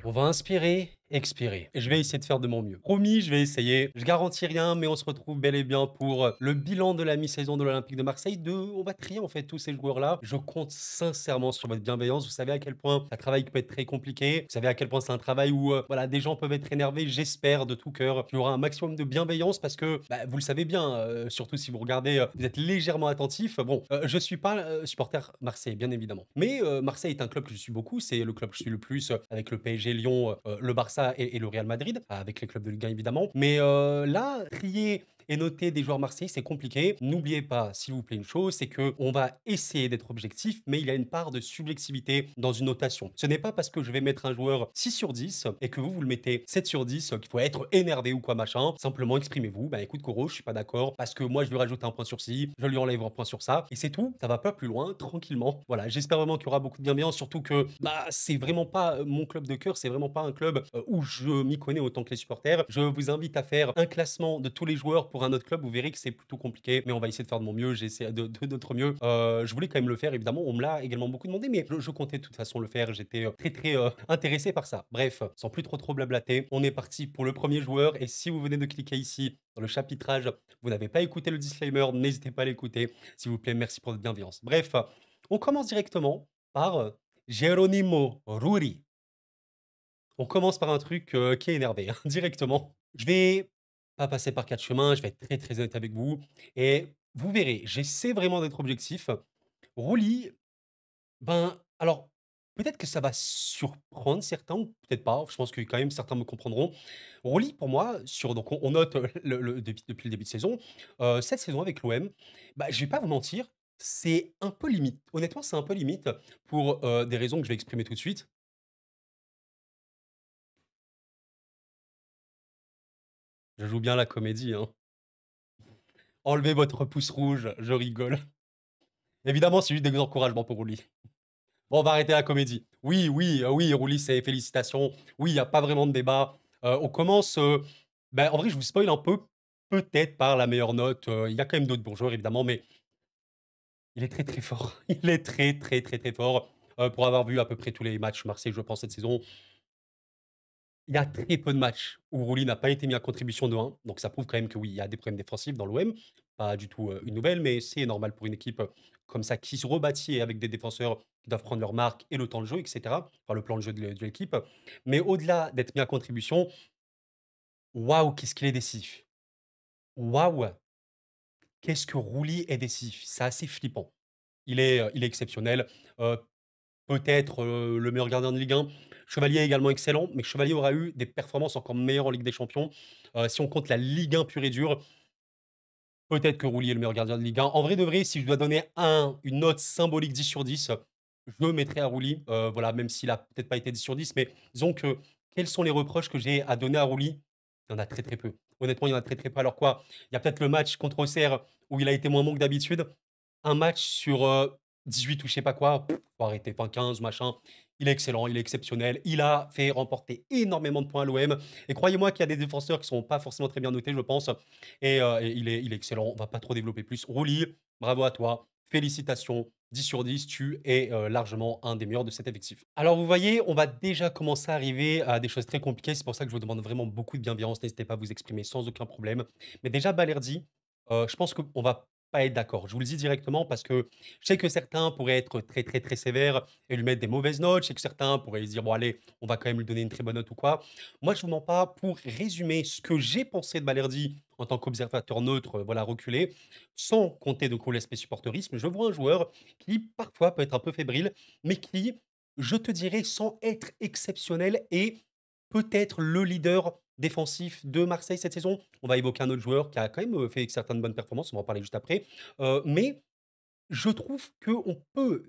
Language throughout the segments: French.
On va inspirer, expirer. Et je vais essayer de faire de mon mieux. Promis, je vais essayer. Je garantis rien, mais on se retrouve bel et bien pour le bilan de la mi-saison de l'Olympique de Marseille. On va trier en fait tous ces joueurs-là. Je compte sincèrement sur votre bienveillance. Vous savez à quel point un travail peut être très compliqué. Vous savez à quel point c'est un travail où voilà, des gens peuvent être énervés. J'espère de tout cœur qu'il y aura un maximum de bienveillance parce que bah, vous le savez bien, surtout si vous regardez, vous êtes légèrement attentif. Bon, je suis pas supporter Marseille, bien évidemment. Mais Marseille est un club que je suis beaucoup. C'est le club que je suis le plus avec le PSG, Lyon, le Barça et le Real Madrid, avec les clubs de Ligue 1 évidemment. Mais là, trier et noter des joueurs marseillais, c'est compliqué. N'oubliez pas, s'il vous plaît, une chose, c'est que on va essayer d'être objectif, mais il y a une part de subjectivité dans une notation. Ce n'est pas parce que je vais mettre un joueur 6 sur 10 et que vous le mettez 7 sur 10 qu'il faut être énervé ou quoi machin. Simplement exprimez-vous. Bah écoute, Koro, je suis pas d'accord parce que moi je lui rajoute un point sur ci, je lui enlève un point sur ça et c'est tout. Ça va pas plus loin, tranquillement. Voilà, j'espère vraiment qu'il y aura beaucoup de bienveillance, surtout que bah c'est vraiment pas mon club de cœur, c'est vraiment pas un club où je m'y connais autant que les supporters. Je vous invite à faire un classement de tous les joueurs pour un autre club. Vous verrez que c'est plutôt compliqué, mais on va essayer de faire de mon mieux. J'essaie de notre mieux. Je voulais quand même le faire, évidemment. On me l'a également beaucoup demandé, mais je comptais de toute façon le faire. J'étais très intéressé par ça. Bref, sans plus trop blablater, on est parti pour le premier joueur. Et si vous venez de cliquer ici dans le chapitrage, vous n'avez pas écouté le disclaimer, n'hésitez pas à l'écouter. S'il vous plaît, merci pour votre bienveillance. Bref, on commence directement par Geronimo Ruri. On commence par un truc, qui est énervé, hein, directement. Je vais pas passer par 4 chemins, je vais être très honnête avec vous et vous verrez, j'essaie vraiment d'être objectif. Rouli, ben, alors, peut-être que ça va surprendre certains ou peut-être pas. Je pense que quand même certains me comprendront. Rouli, pour moi, donc on note, depuis le début de saison, cette saison avec l'OM, bah, je vais pas vous mentir, c'est un peu limite. Honnêtement, c'est un peu limite pour, des raisons que je vais exprimer tout de suite. Je joue bien la comédie, hein. Enlevez votre pouce rouge, je rigole. Évidemment, c'est juste des encouragements pour Rouli. Bon, on va arrêter la comédie. Oui, Rouli, c'est félicitations. Oui, il y a pas vraiment de débat. On commence, bah, en vrai, je vous spoil un peu, peut-être par la meilleure note. Il y a quand même d'autres bons joueurs, évidemment, mais il est très fort. Il est très fort. Pour avoir vu à peu près tous les matchs Marseille, je pense, cette saison, il y a très peu de matchs où Rouli n'a pas été mis à contribution de 1, donc ça prouve quand même que oui, il y a des problèmes défensifs dans l'OM. Pas du tout, une nouvelle, mais c'est normal pour une équipe, comme ça qui se rebâtit et avec des défenseurs qui doivent prendre leur marque et le temps de jeu et cetera, enfin le plan de jeu de l'équipe. Mais au-delà d'être mis à contribution, waouh, qu'est-ce qu'il est décisif! Waouh, qu'est-ce que Rouli est décisif! C'est assez flippant. Il est exceptionnel, heu peut-être, le meilleur gardien de Ligue 1. Chevalier également excellent, mais Chevalier aura eu des performances encore meilleures en Ligue des Champions. Si on compte la Ligue 1 pure et dure, peut-être que Roulier est le meilleur gardien de Ligue 1. En vrai de vrai, si je dois donner une note symbolique 10 sur 10, je mettrais à Rouli. Voilà, même s'il a peut-être pas été 10 sur 10, mais disons que quels sont les reproches que j'ai à donner à Rouli? Il y en a très peu. Honnêtement, il y en a très peu. Alors quoi? Il y a peut-être le match contre Auxerre où il a été moins bon que d'habitude. Un match sur, 18 ou je sais pas quoi, faut arrêter, enfin 15 machin. Il est excellent, il est exceptionnel. Il a fait remporter énormément de points à l'OM et croyez-moi qu'il y a des défenseurs qui sont pas forcément très bien notés, je pense et il est excellent. On va pas trop développer plus. Rouli, bravo à toi. Félicitations, 10 sur 10, tu es, largement un des meilleurs de cet effectif. Alors vous voyez, on va déjà commencer à arriver à des choses très compliquées. C'est pour ça que je vous demande vraiment beaucoup de bienveillance. N'hésitez pas à vous exprimer sans aucun problème. Mais déjà Balerdi, je pense qu'on va pas être d'accord. Je vous le dis directement parce que je sais que certains pourraient être très sévères et lui mettre des mauvaises notes. Je sais que certains pourraient se dire: «Bon allez, on va quand même lui donner une très bonne note ou quoi». Moi, je vous mens pas. Pour résumer ce que j'ai pensé de Balerdi en tant qu'observateur neutre, voilà, reculé, sans compter de coup l'aspect supporterisme, je vois un joueur qui parfois peut être un peu fébrile, mais qui, je te dirais, sans être exceptionnel, est peut-être le leader défensif de Marseille cette saison. On va évoquer un autre joueur qui a quand même, fait certaines bonnes performances, on va en parler juste après. Mais je trouve qu'on peut,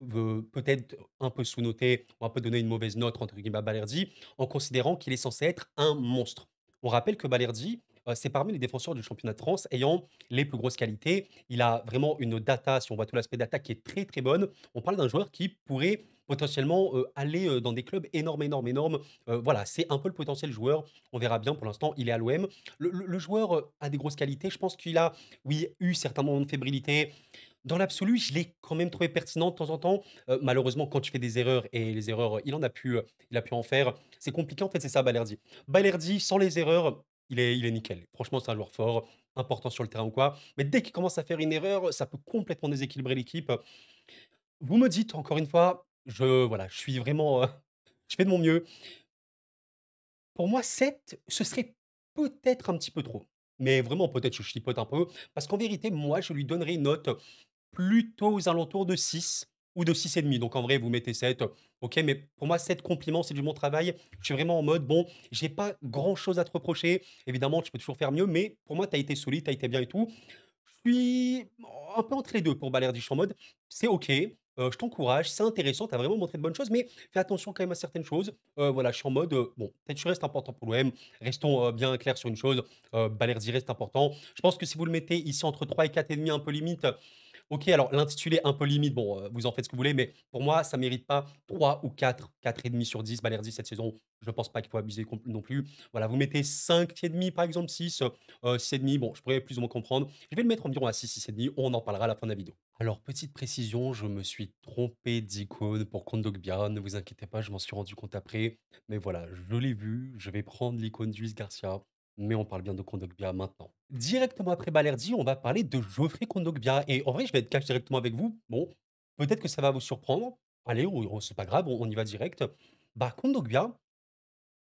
peut-être un peu sous-noter, on va un peu donner une «mauvaise note» entre guillemets à Balerdi, en considérant qu'il est censé être un monstre. On rappelle que Balerdi, c'est parmi les défenseurs du championnat de France ayant les plus grosses qualités. Il a vraiment une data, si on voit tout l'aspect data, qui est très bonne. On parle d'un joueur qui pourrait potentiellement, aller, dans des clubs énormes. Voilà, c'est un peu le potentiel joueur. On verra bien, pour l'instant, il est à l'OM. Le joueur, a des grosses qualités. Je pense qu'il a, oui, eu certains moments de fébrilité. Dans l'absolu, je l'ai quand même trouvé pertinent de temps en temps. Malheureusement, quand tu fais des erreurs et les erreurs, il a pu en faire, c'est compliqué en fait, c'est ça Balerdi. Balerdi, sans les erreurs, il est nickel. Franchement, c'est un joueur fort, important sur le terrain ou quoi. Mais dès qu'il commence à faire une erreur, ça peut complètement déséquilibrer l'équipe. Vous me dites encore une fois, voilà, je suis vraiment, je fais de mon mieux. Pour moi 7, ce serait peut-être un petit peu trop. Mais vraiment peut-être je chipote un peu, parce qu'en vérité, moi, je lui donnerais une note plutôt aux alentours de 6 ou de 6,5. Donc en vrai, vous mettez 7, OK, mais pour moi 7 compliments, c'est du bon travail. Je suis vraiment en mode: «Bon, j'ai pas grand-chose à te reprocher. Évidemment, tu peux toujours faire mieux, mais pour moi, tu as été solide, tu as été bien et tout». Je suis un peu entre les 2 pour Balerdi. Je suis en mode: «C'est OK, je t'encourage, c'est intéressant, tu as vraiment montré de bonnes choses, mais fais attention quand même à certaines choses». Voilà, je suis en mode, bon, peut-être tu restes important pour l'OM. Restons, bien clairs sur une chose, Balerdi reste important. Je pense que si vous le mettez ici entre 3 et 4,5, un peu limite, OK, alors l'intitulé un peu limite, bon, vous en faites ce que vous voulez, mais pour moi, ça mérite pas 3 ou 4,5 sur 10. Balerdi cette saison, je pense pas qu'il faut abuser non plus. Voilà, vous mettez 5,5 par exemple, 6, 6,5, bon, je pourrais plus ou moins comprendre. Je vais le mettre environ à 6, 6,5, on en parlera à la fin de la vidéo. Alors, petite précision, je me suis trompé d'icône pour Kondogbia, ne vous inquiétez pas, je m'en suis rendu compte après. Mais voilà, je l'ai vu, je vais prendre l'icône de Luis Garcia, mais on parle bien de Kondogbia maintenant. Directement après Balerdi, on va parler de Geoffrey Kondogbia. Et en vrai, je vais être cash directement avec vous. Bon, peut-être que ça va vous surprendre. Allez, c'est pas grave, on y va direct. Bah, Kondogbia,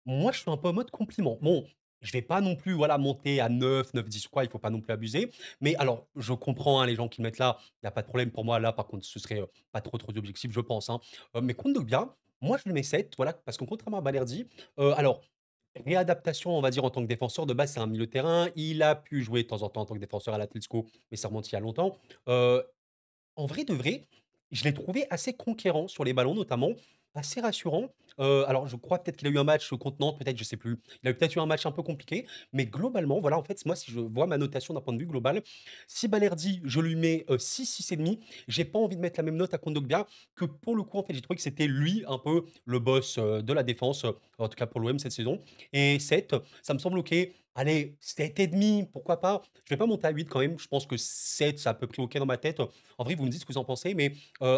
moi, je suis un peu en mode compliment. Bon, je vais pas non plus, voilà, monter à 9, 9, 10 ou quoi, il faut pas non plus abuser. Mais alors, je comprends, hein, les gens qui le mettent là, il y a pas de problème pour moi. Là, par contre, ce serait, pas trop objectif, je pense, hein. Mais Kondogbia, moi, je le mets 7, voilà, parce que contrairement à Balerdi, alors, réadaptation, on va dire, en tant que défenseur, de base, c'est un milieu de terrain. Il a pu jouer de temps en temps en tant que défenseur à l'Atlético, mais ça remonte il y a longtemps. Heu, En vrai de vrai, je l'ai trouvé assez conquérant sur les ballons notamment, assez rassurant. Alors je crois peut-être qu'il a eu un match contre Nantes, peut-être, je sais plus. Il a peut-être eu un match un peu compliqué, mais globalement, voilà, en fait, moi, si je vois ma notation d'un point de vue global, si Balerdi, je lui mets, 6, 6,5, j'ai pas envie de mettre la même note à Kondogbia, que pour le coup, en fait, j'ai trouvé que c'était lui un peu le boss, de la défense, en tout cas pour l'OM cette saison. Et 7, ça me semble OK. Allez, 7,5, pourquoi pas? Je vais pas monter à 8 quand même, je pense que 7, c'est à peu près OK dans ma tête. En vrai, vous me dites ce que vous en pensez, mais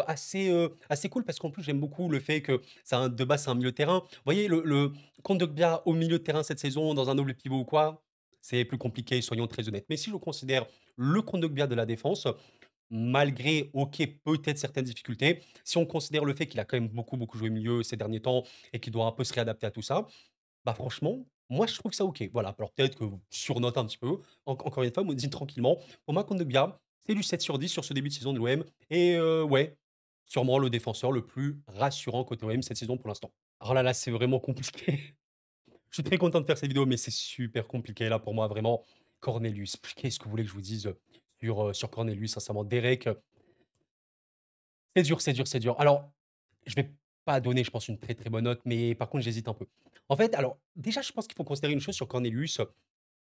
assez cool parce qu'en plus, j'aime beaucoup le fait que de base, c'est un milieu de terrain. Vous voyez, le Kondogbia au milieu de terrain cette saison, dans un double pivot ou quoi, c'est plus compliqué, soyons très honnêtes. Mais si je considère le Kondogbia de la défense, malgré, OK, peut-être certaines difficultés, si on considère le fait qu'il a quand même beaucoup joué milieu ces derniers temps et qu'il doit un peu se réadapter à tout ça, bah, franchement, moi, je trouve ça OK. Voilà, alors peut-être que vous surnotez un petit peu. Encore une fois, vous me dites tranquillement. Pour moi, Kondogbia, c'est du 7 sur 10 sur ce début de saison de l'OM et ouais, sûrement le défenseur le plus rassurant côté OM cette saison pour l'instant. Alors là, c'est vraiment compliqué. Je suis très content de faire cette vidéo, mais c'est super compliqué là pour moi, vraiment. Cornelius, qu'est-ce que vous voulez que je vous dise, sur Cornelius, sincèrement? Derek, c'est dur, c'est dur, c'est dur. Alors, je vais pas donner, je pense, une très bonne note, mais par contre, j'hésite un peu. En fait, alors, déjà, je pense qu'il faut considérer une chose sur Cornelius.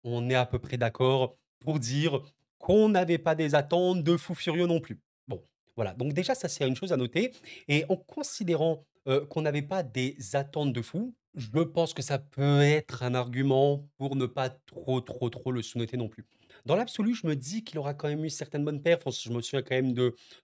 On est à peu près d'accord pour dire qu'on n'avait pas des attentes de fou furieux non plus. Bon, voilà. Donc déjà, ça, c'est une chose à noter. Et en considérant qu'on n'avait pas des attentes de fou, je pense que ça peut être un argument pour ne pas trop le sous-noter non plus. Dans l'absolu, je me dis qu'il aura quand même eu certaines bonnes perfs. Je me souviens quand même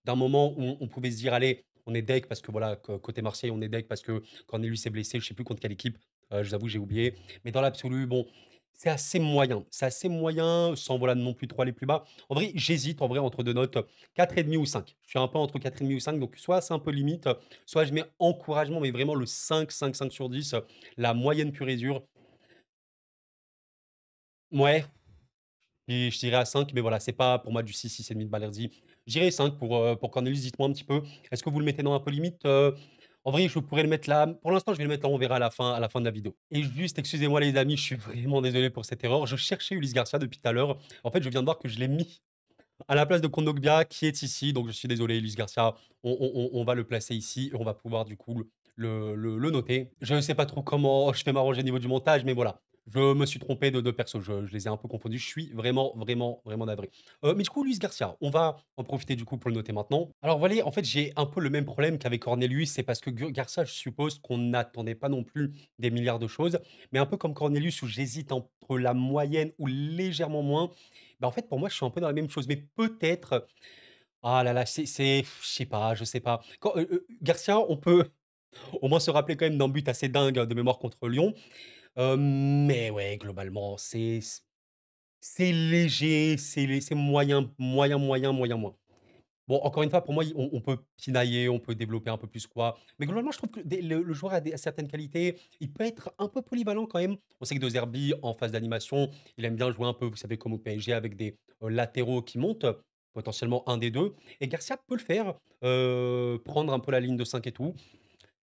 d'un moment où on pouvait se dire, allez, on est deck parce que voilà, côté Marseille, on est deck parce que Cornelius est blessé, je sais plus contre quelle équipe, je vous avoue, j'ai oublié. Mais dans l'absolu, bon, c'est assez moyen, sans voilà non plus trop aller plus bas. En vrai, j'hésite en vrai entre 2 notes, 4,5 ou 5. Je suis un peu entre 4,5 ou 5, donc soit c'est un peu limite, soit je mets encouragement, mais vraiment le 5 sur 10, la moyenne pure et dure. Ouais, et je dirais à 5, mais voilà, c'est pas pour moi du 6, 6,5 de Balerdi. Je dirais 5 pour Cornelius, dites-moi un petit peu, est-ce que vous le mettez dans un peu limite? En vrai, je pourrais le mettre là. Pour l'instant, je vais le mettre là, on verra à la fin de la vidéo. Et juste, excusez-moi les amis, je suis vraiment désolé pour cette erreur. Je cherchais Ulysse Garcia depuis tout à l'heure. En fait, je viens de voir que je l'ai mis à la place de Kondogbia qui est ici. Donc, je suis désolé, Ulysse Garcia. On va le placer ici et on va pouvoir du coup le noter. Je ne sais pas trop comment je vais m'arranger au niveau du montage, mais voilà. Je me suis trompé de deux persos. Je les ai un peu confondus. Je suis vraiment navré. Mais du coup, Luis Garcia, on va en profiter du coup pour le noter maintenant. Alors voilà, en fait, j'ai un peu le même problème qu'avec Cornelius. C'est parce que Garcia, je suppose qu'on n'attendait pas non plus des milliards de choses. Mais un peu comme Cornelius, où j'hésite entre la moyenne ou légèrement moins. Bah, en fait, pour moi, je suis un peu dans la même chose. Mais peut-être. Ah là là, je sais pas, je sais pas. Garcia, on peut au moins se rappeler quand même d'un but assez dingue de mémoire contre Lyon. Mais ouais, globalement, c'est léger, c'est moyen, moyen, moyen, moyen, moins. Bon, encore une fois, pour moi, on peut pinailler, on peut développer un peu plus quoi. Mais globalement, je trouve que le joueur a certaines qualités. Il peut être un peu polyvalent quand même. On sait que De Zerbi, en phase d'animation, il aime bien jouer un peu, vous savez, comme au PSG, avec des latéraux qui montent, potentiellement un des deux. Et Garcia peut le faire, prendre un peu la ligne de 5 et tout.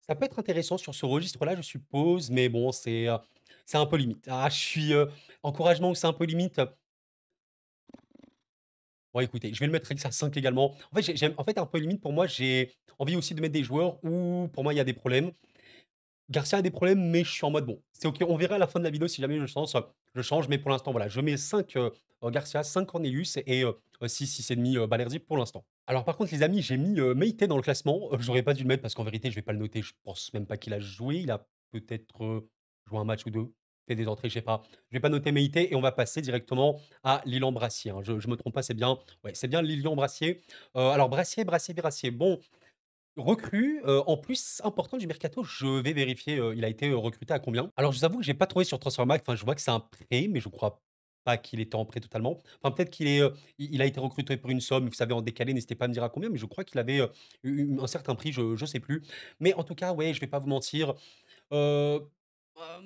Ça peut être intéressant sur ce registre-là, je suppose, mais bon, c'est un peu limite. Ah, je suis encouragement où c'est un peu limite. Bon, écoutez, je vais le mettre X à 5 également. En fait, j'aime en fait, un peu limite pour moi, j'ai envie aussi de mettre des joueurs où, pour moi, il y a des problèmes. Garcia a des problèmes, mais je suis en mode bon, c'est OK, on verra à la fin de la vidéo si jamais je change, mais pour l'instant, voilà, je mets 5 Garcia, 5 Cornelius et 6, 6,5 Balerdi pour l'instant. Alors, par contre, les amis, j'ai mis Meïté dans le classement. J'aurais pas dû le mettre parce qu'en vérité, je vais pas le noter. Je pense même pas qu'il a joué. Il a peut-être joué un match ou deux, fait des entrées, je sais pas. Je vais pas noter Meïté et on va passer directement à Lilian Brassier, hein. Je me trompe pas, c'est bien. Ouais, c'est bien Lilian Brassier. Alors, Brassier. Bon, recrue, en plus important du mercato, je vais vérifier, il a été, recruté à combien? Alors je vous avoue que j'ai pas trouvé sur Transfermarkt, enfin je vois que c'est un prêt, mais je crois pas qu'il était en prêt totalement. Enfin peut-être qu'il est, il a été recruté pour une somme, vous savez en décalé, n'hésitez pas à me dire à combien, mais je crois qu'il avait, eu un certain prix, je sais plus. Mais en tout cas, ouais, je vais pas vous mentir, Heu,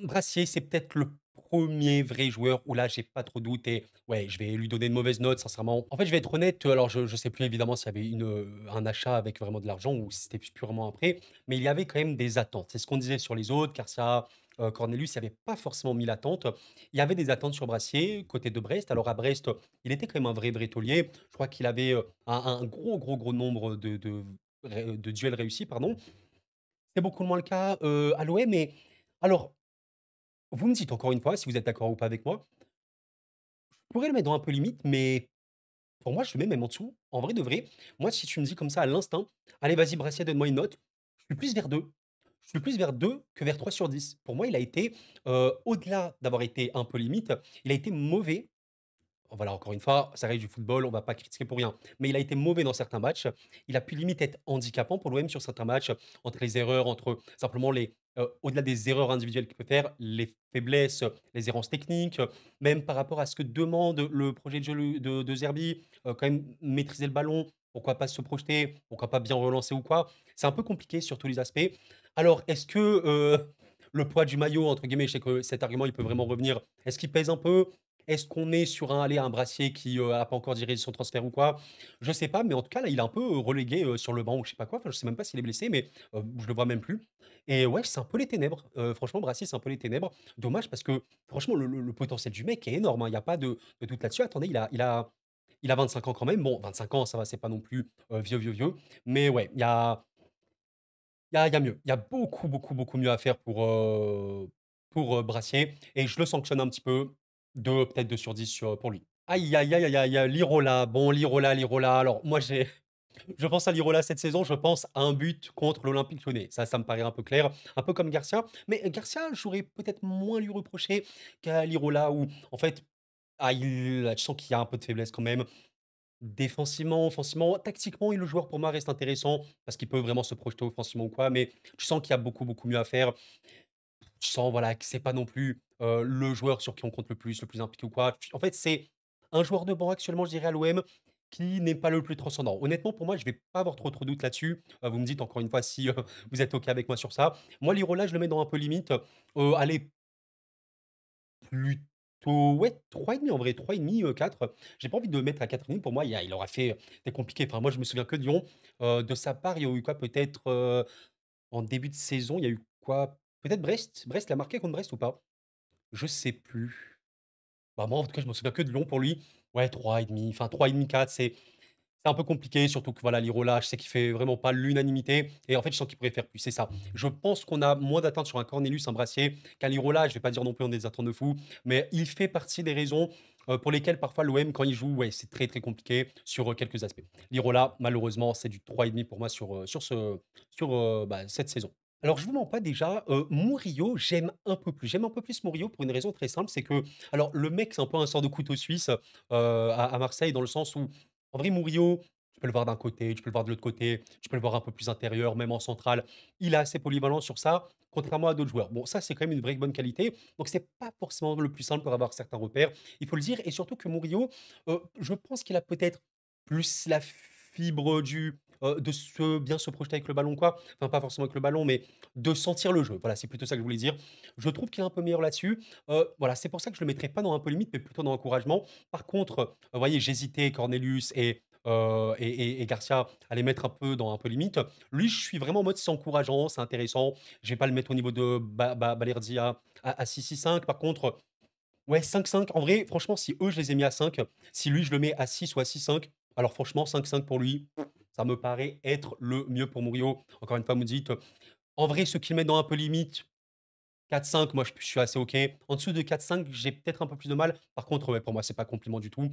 Brassier, c'est peut-être le premier vrai joueur où là, j'ai pas trop de doute et ouais, je vais lui donner une mauvaise note sincèrement. En fait, je vais être honnête, alors je sais plus évidemment s'il y avait un achat avec vraiment de l'argent ou si c'était purement un prêt, mais il y avait quand même des attentes. C'est ce qu'on disait sur les autres, Garcia, Cornelius, il y avait pas forcément 1000 attentes. Il y avait des attentes sur Brassier, côté de Brest. Alors à Brest, il était quand même un vrai brétaulier. Je crois qu'il avait, un gros, gros, gros nombre de duels réussis, pardon. C'est beaucoup moins le cas, à l'OM, mais alors, vous me dites encore une fois si vous êtes d'accord ou pas avec moi. Je pourrais le mettre dans un peu limite, mais pour moi, je le mets même en dessous. En vrai de vrai, moi, si tu me dis comme ça à l'instinct: «Allez, vas-y Brassier, donne-moi une note», je suis plus vers 2. Je suis plus vers 2 que vers 3/10. Pour moi, il a été, au-delà d'avoir été un peu limite, il a été mauvais. Voilà, encore une fois, ça reste du football, on va pas critiquer pour rien. Mais il a été mauvais dans certains matchs. Il a pu limite être handicapant pour l'OM sur certains matchs, entre les erreurs, entre simplement au-delà des erreurs individuelles qu'il peut faire, les faiblesses, les errances techniques, même par rapport à ce que demande le projet de jeu de Zerbi, quand même maîtriser le ballon, pourquoi pas se projeter, pourquoi pas bien relancer ou quoi. C'est un peu compliqué sur tous les aspects. Alors, est-ce que le poids du maillot, entre guillemets, je sais que cet argument, il peut vraiment revenir, est-ce qu'il pèse un peu? Est-ce qu'on est sur un Brassier qui, a pas encore dirigé son transfert ou quoi? Je sais pas, mais en tout cas, là, il est un peu, relégué, sur le banc ou je sais pas quoi. Enfin, je sais même pas s'il est blessé, mais, je le vois même plus et ouais, c'est un peu les ténèbres. Franchement, Brassier, c'est un peu les ténèbres. Dommage parce que franchement, le potentiel du mec est énorme, hein. Il y a pas de doute là-dessus. Attendez, il a 25 ans quand même. Bon, 25 ans, ça va, c'est pas non plus, vieux, vieux, vieux, mais ouais, il y a mieux. Il y a beaucoup, beaucoup, beaucoup mieux à faire pour Brassier et je le sanctionne un petit peu de peut-être 2 sur 10 pour lui. Aïe, aïe, aïe, aïe, aïe, Lirola. Bon, Lirola. Alors moi, je pense à Lirola cette saison, je pense à un but contre l'Olympique Lyonnais. Ça me paraît un peu clair, un peu comme Garcia. Mais Garcia, j'aurais peut-être moins lui reprocher qu'à Lirola où, en fait, tu sens qu'il y a un peu de faiblesse quand même. Défensivement, offensivement, tactiquement, le joueur pour moi reste intéressant parce qu'il peut vraiment se projeter offensivement ou quoi, mais tu sens qu'il y a beaucoup, beaucoup mieux à faire. Tu sens, voilà, que c'est pas non plus, le joueur sur qui on compte le plus impliqué ou quoi. En fait, c'est un joueur de banc actuellement, je dirais, à l'OM, qui n'est pas le plus transcendant. Honnêtement, pour moi, je vais pas avoir trop, trop de doutes là-dessus. Vous me dites encore une fois si, vous êtes OK avec moi sur ça. Moi, Lirola, je le mets dans un peu limite. Allez, plutôt ouais, 3,5 en vrai, 3,5, 4. J'ai pas envie de le mettre à 4,5. Pour moi, il aura fait c'était compliqué. Enfin, moi, je me souviens que de Lyon. De sa part, il y a eu quoi? Peut-être, en début de saison, il y a eu quoi? Peut-être Brest? Brest, il a marqué contre Brest ou pas? Je sais plus. Bah, moi, en tout cas, je me souviens que de Lyon pour lui. Ouais, 3,5, enfin 3,5, 4, c'est un peu compliqué, surtout que voilà, Lirola, je sais qu'il fait vraiment pas l'unanimité. Et en fait, je sens qu'il pourrait faire plus. C'est ça. Je pense qu'on a moins d'attentes sur un Cornelius, un Brassier, qu'un Lirola. Je vais pas dire non plus on a des attentes de fou, mais il fait partie des raisons pour lesquelles parfois l'OM, quand il joue, ouais, c'est très très compliqué sur quelques aspects. Lirola, malheureusement, c'est du 3,5 pour moi sur cette saison. Alors, je vous mens pas déjà, Murillo, J'aime un peu plus Murillo pour une raison très simple, c'est que, alors, le mec, c'est un peu un sort de couteau suisse à Marseille, dans le sens où en vrai, Murillo, Tu peux le voir d'un côté, tu peux le voir de l'autre côté, tu peux le voir un peu plus intérieur, même en centrale. Il est assez polyvalent sur ça, contrairement à d'autres joueurs. Bon, ça, c'est quand même une vraie bonne qualité. Donc, c'est pas forcément le plus simple pour avoir certains repères, il faut le dire. Et surtout que Murillo, je pense qu'il a peut-être plus la fibre de bien se projeter avec le ballon, quoi. Enfin, pas forcément avec le ballon, mais de sentir le jeu. Voilà, c'est plutôt ça que je voulais dire. Je trouve qu'il est un peu meilleur là-dessus. Voilà, c'est pour ça que je le mettrais pas dans un peu limite, mais plutôt dans l'encouragement. Par contre, vous voyez, j'hésitais, Cornelius et Garcia à les mettre un peu dans un peu limite. Lui, je suis vraiment en mode c'est encourageant, c'est intéressant. Je vais pas le mettre au niveau de Balerdi à 6-6-5. Par contre, ouais, 5-5. En vrai, franchement, si eux, je les ai mis à 5, si lui, je le mets à 6 ou à 6-5, alors franchement, 5-5 pour lui, ça me paraît être le mieux pour Murillo. Encore une fois, vous me dites, en vrai, ceux qui le mettent dans un peu limite, 4-5, moi je suis assez OK. En dessous de 4-5, j'ai peut-être un peu plus de mal. Par contre, ouais, pour moi, c'est pas compliment du tout.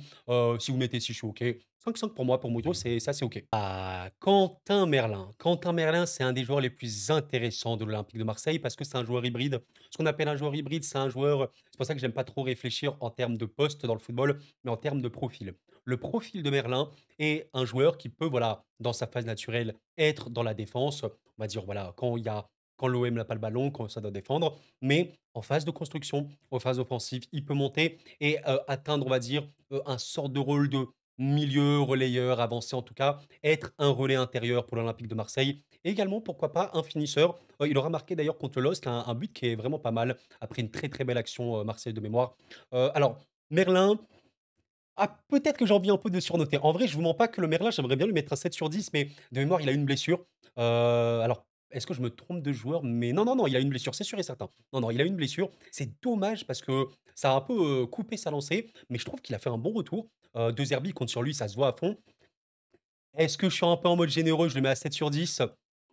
Si vous mettez 6, je suis OK. 5-5 pour moi, pour Moto, c'est ça, c'est OK. Ah, Quentin Merlin. Quentin Merlin, c'est un des joueurs les plus intéressants de l'Olympique de Marseille parce que c'est un joueur hybride. Ce qu'on appelle un joueur hybride, c'est un joueur. C'est pour ça que j'aime pas trop réfléchir en termes de poste dans le football, mais en termes de profil. Le profil de Merlin est un joueur qui peut, voilà, dans sa phase naturelle, être dans la défense. On va dire, voilà, quand l'OM n'a pas le ballon, quand ça doit défendre, mais en phase de construction, en phase offensive, il peut monter et atteindre, on va dire, un sort de rôle de milieu, relayeur, avancé en tout cas, être un relais intérieur pour l'Olympique de Marseille. Et également, pourquoi pas, un finisseur. Il aura marqué d'ailleurs contre le LOSC un but qui est vraiment pas mal, après une très très belle action Marseille de mémoire. Alors, Merlin, peut-être que j'ai envie un peu de surnoter. En vrai, je vous mens pas que le Merlin, j'aimerais bien lui mettre un 7 sur 10, mais de mémoire, il a eu une blessure. Alors, est-ce que je me trompe de joueur? Mais non, non, non, il a eu une blessure, c'est sûr et certain. Non, non, il a eu une blessure. C'est dommage parce que ça a un peu coupé sa lancée, mais je trouve qu'il a fait un bon retour. De Zerbi compte sur lui, ça se voit à fond. Est-ce que je suis un peu en mode généreux, je le mets à 7 sur 10?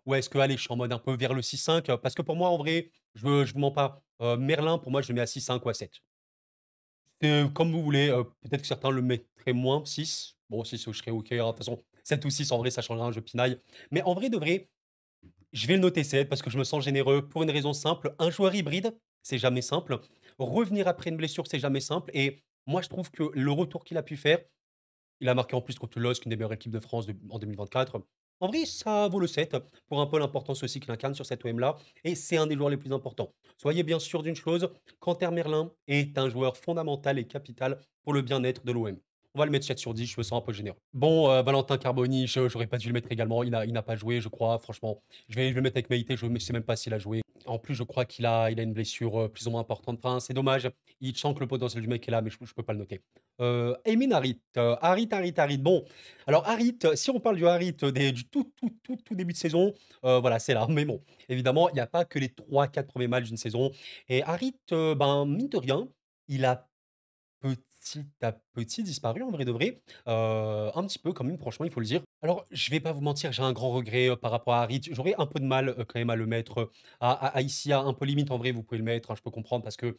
Ou est-ce que, allez, je suis en mode un peu vers le 6-5? Parce que pour moi, en vrai, je vous mens pas. Merlin, pour moi, je le mets à 6-5 ou à 7. C'est comme vous voulez, peut-être que certains le mettraient moins, 6. Bon, 6, je serais OK, hein, de toute façon, 7 ou 6, en vrai, ça change rien, je pinaille. Mais en vrai de vrai, je vais le noter 7 parce que je me sens généreux pour une raison simple. Un joueur hybride, c'est jamais simple. Revenir après une blessure, c'est jamais simple. Et moi, je trouve que le retour qu'il a pu faire, il a marqué en plus contre le LOSC, une des meilleures équipes de France en 2024. En vrai, ça vaut le 7 pour un peu l'importance aussi qu'il incarne sur cette OM-là. Et c'est un des joueurs les plus importants. Soyez bien sûr d'une chose, Quentin Merlin est un joueur fondamental et capital pour le bien-être de l'OM. On va le mettre 7 sur 10, je me sens un peu généreux. Bon, Valentin Carboni, j'aurais pas dû le mettre également. Il n'a pas joué, je crois. Franchement, je vais le mettre avec Meïté, je ne sais même pas s'il a joué. En plus, je crois qu'il a une blessure plus ou moins importante. Enfin, c'est dommage. Il sent que le potentiel du mec est là, mais je ne peux pas le noter. Emin Harit. Harit. Bon, alors Harit, si on parle du Harit du tout début de saison, voilà, c'est là. Mais bon, évidemment, il n'y a pas que les 3-4 premiers matchs d'une saison. Et Harit, ben, mine de rien, il a petit à petit disparu en vrai de vrai. Un petit peu quand même, franchement, il faut le dire. Alors, je vais pas vous mentir, j'ai un grand regret par rapport à Harit. J'aurais un peu de mal quand même à le mettre à ici, à un peu limite en vrai, vous pouvez le mettre, hein, je peux comprendre parce que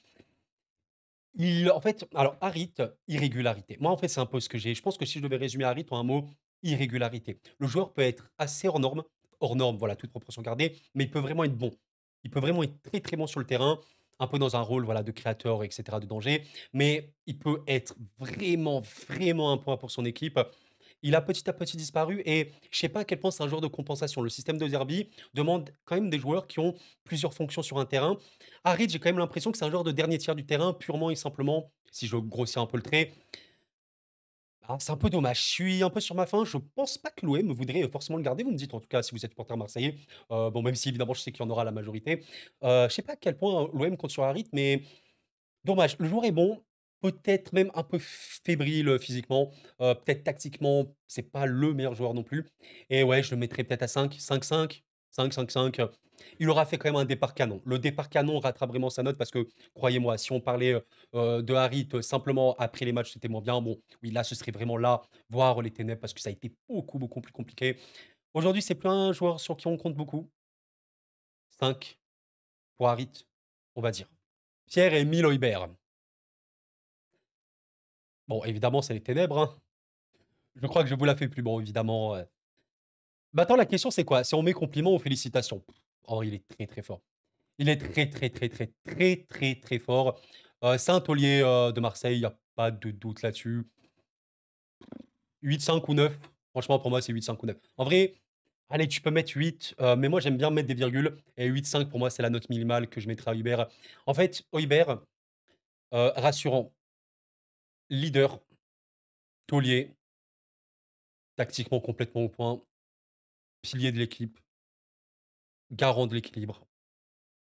en fait, alors Harit, irrégularité. Moi, en fait, c'est un peu ce que j'ai. Je pense que si je devais résumer Harit en un mot, irrégularité. Le joueur peut être assez hors norme, voilà, toute proportion gardée, mais il peut vraiment être bon. Il peut vraiment être très très bon sur le terrain, un peu dans un rôle voilà, de créateur, etc., de danger, mais il peut être vraiment, vraiment un point pour son équipe. Il a petit à petit disparu et je sais pas à quel point c'est un joueur de compensation. Le système de Zerbi demande quand même des joueurs qui ont plusieurs fonctions sur un terrain. Harit, j'ai quand même l'impression que c'est un joueur de dernier tiers du terrain, purement et simplement, si je grossis un peu le trait. C'est un peu dommage. Je suis un peu sur ma faim. Je pense pas que l'OM voudrait forcément le garder. Vous me dites en tout cas si vous êtes supporter marseillais. Bon, même si évidemment je sais qu'il y en aura la majorité. Je sais pas à quel point l'OM compte sur Harit, mais dommage. Le joueur est bon, peut-être même un peu fébrile, physiquement, peut-être tactiquement, c'est pas le meilleur joueur non plus et ouais, je le mettrais peut-être à 5, 5, 5, 5, 5, 5. Il aura fait quand même un départ canon. Le départ canon rattrape vraiment sa note parce que croyez-moi, si on parlait, de Harit, simplement après les matchs, c'était moins bien. Bon, oui, là, ce serait vraiment là, voir les ténèbres parce que ça a été beaucoup, beaucoup plus compliqué. Aujourd'hui, c'est plus un joueur sur qui on compte beaucoup. 5 pour Harit, on va dire. Pierre-Emile Højbjerg. Bon, évidemment, c'est les ténèbres, hein. Je crois que je vous la fais plus bon, évidemment. Bah, attends, la question, c'est quoi? Si on met compliment ou félicitations? En vrai, il est très, très fort. Il est très, très, très, très, très, très, très fort. C'est un taulier de Marseille, il n'y a pas de doute là-dessus. 8, 5 ou 9. Franchement, pour moi, c'est 8,5 ou 9. En vrai, allez, tu peux mettre 8, mais moi, j'aime bien mettre des virgules. Et 8,5, pour moi, c'est la note minimale que je mettrais à Hubert. En fait, Hubert, rassurant, leader, taulier, tactiquement complètement au point, pilier de l'équipe, garant de l'équilibre,